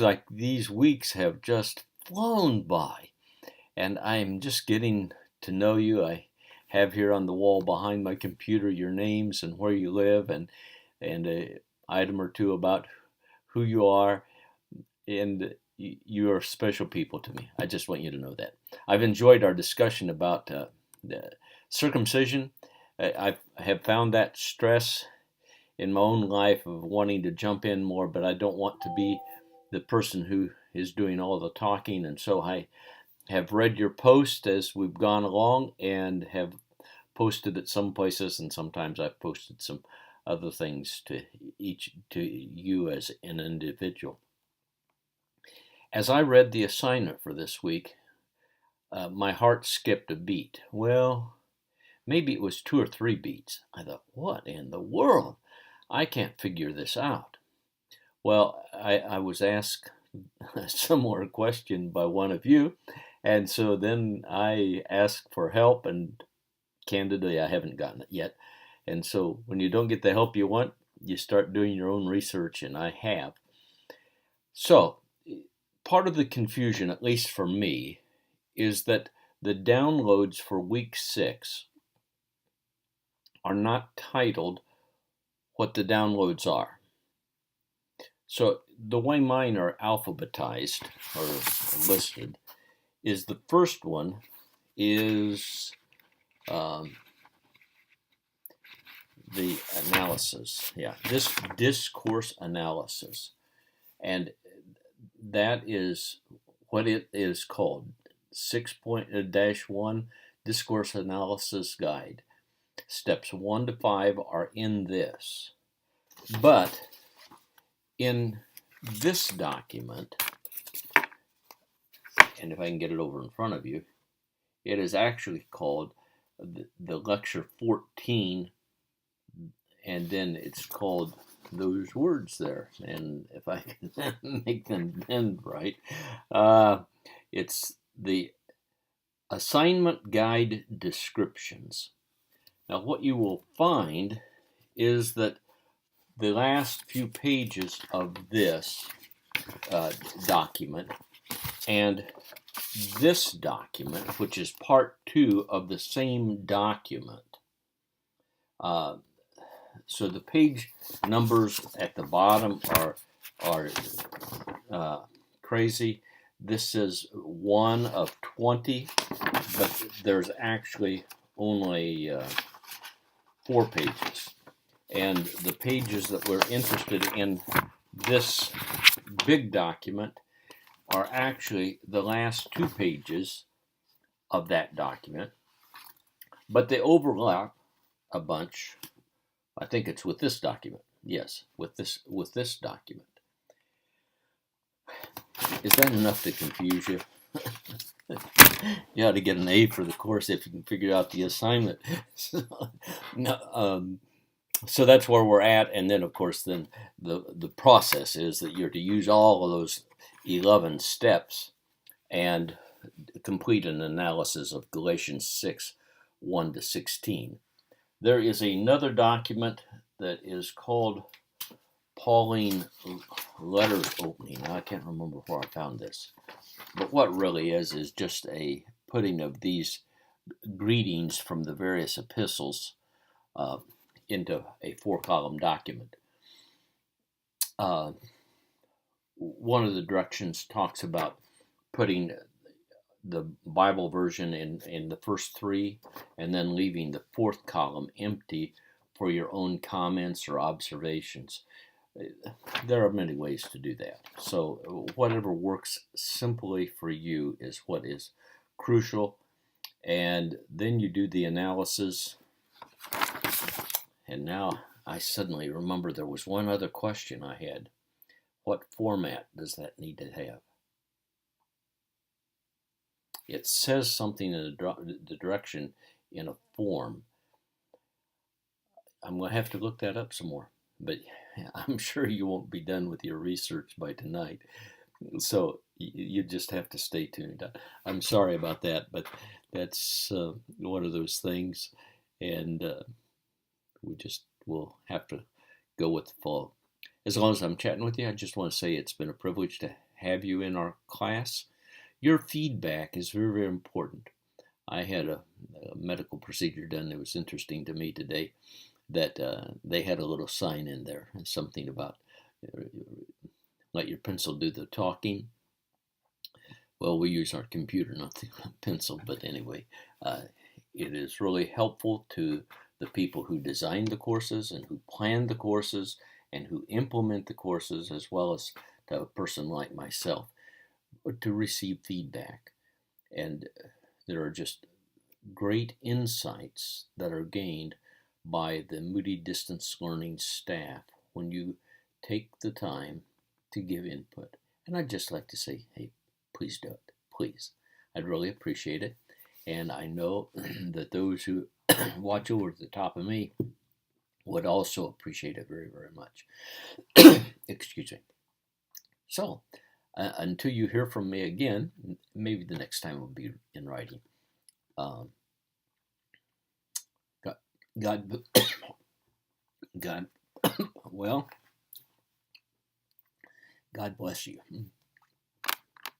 like these weeks have just flown by, and I'm just getting to know you. I have here on the wall behind my computer your names and where you live, and a item or two about who you are, and you are special people to me. I just want you to know that. I've enjoyed our discussion about the circumcision. I have found that stress in my own life of wanting to jump in more, but I don't want to be the person who is doing all the talking. And so I have read your post as we've gone along and have posted it some places, and sometimes I've posted some other things to you as an individual. As I read the assignment for this week, my heart skipped a beat. Well, maybe it was 2 or 3 beats. I thought, what in the world? I can't figure this out. Well, I was asked a similar question by one of you, and so then I asked for help, and candidly, I haven't gotten it yet. And so when you don't get the help you want, you start doing your own research, and I have. So part of the confusion, at least for me, is that the downloads for week 6 are not titled what the downloads are. So the way mine are alphabetized or listed is the first one is the analysis. Yeah, this discourse analysis. And that is what it is called, 6.1 Discourse Analysis Guide. Steps 1 to 5 are in this. But in this document, and if I can get it over in front of you, it is actually called the lecture 14, and then it's called those words there, and if I can make them bend right, it's the assignment guide descriptions. Now what you will find is that the last few pages of this document and this document, which is part 2 of the same document, so the page numbers at the bottom are crazy. This is 1 of 20, but there's actually only 4 pages. And the pages that we're interested in this big document are actually the last 2 pages of that document, but they overlap a bunch. I think it's with this document. Yes, with this document. Is that enough to confuse you? You ought to get an A for the course if you can figure out the assignment. So that's where we're at, and then of course then the process is that you're to use all of those 11 steps and complete an analysis of Galatians 6, 1 to 16. There is another document that is called Pauline Letters Opening. Now, I can't remember where I found this, but what really is just a putting of these greetings from the various epistles into a 4-column document. One of the directions talks about putting the Bible version in the first 3 and then leaving the 4th column empty for your own comments or observations. There are many ways to do that. So whatever works simply for you is what is crucial. And then you do the analysis. And now I suddenly remember there was one other question I had. What format does that need to have? It says something in the direction in a form. I'm going to have to look that up some more, but I'm sure you won't be done with your research by tonight. So you just have to stay tuned. I'm sorry about that, but that's one of those things, and we'll have to go with the flow. As long as I'm chatting with you, I just want to say it's been a privilege to have you in our class. Your feedback is very, very important. I had a medical procedure done that was interesting to me today, that they had a little sign in there, and something about uh, let your pencil do the talking. Well, we use our computer, not the pencil, but anyway, uh, it is really helpful to the people who design the courses and who plan the courses and who implement the courses, as well as to a person like myself, to receive feedback. And there are just great insights that are gained by the Moody Distance Learning staff when you take the time to give input. And I'd just like to say, hey, please do it. Please. I'd really appreciate it. And I know that those who watch over the top of me would also appreciate it very, very much. Excuse me. So, until you hear from me again, maybe the next time will be in writing. Um, God, God, God, well, God bless you.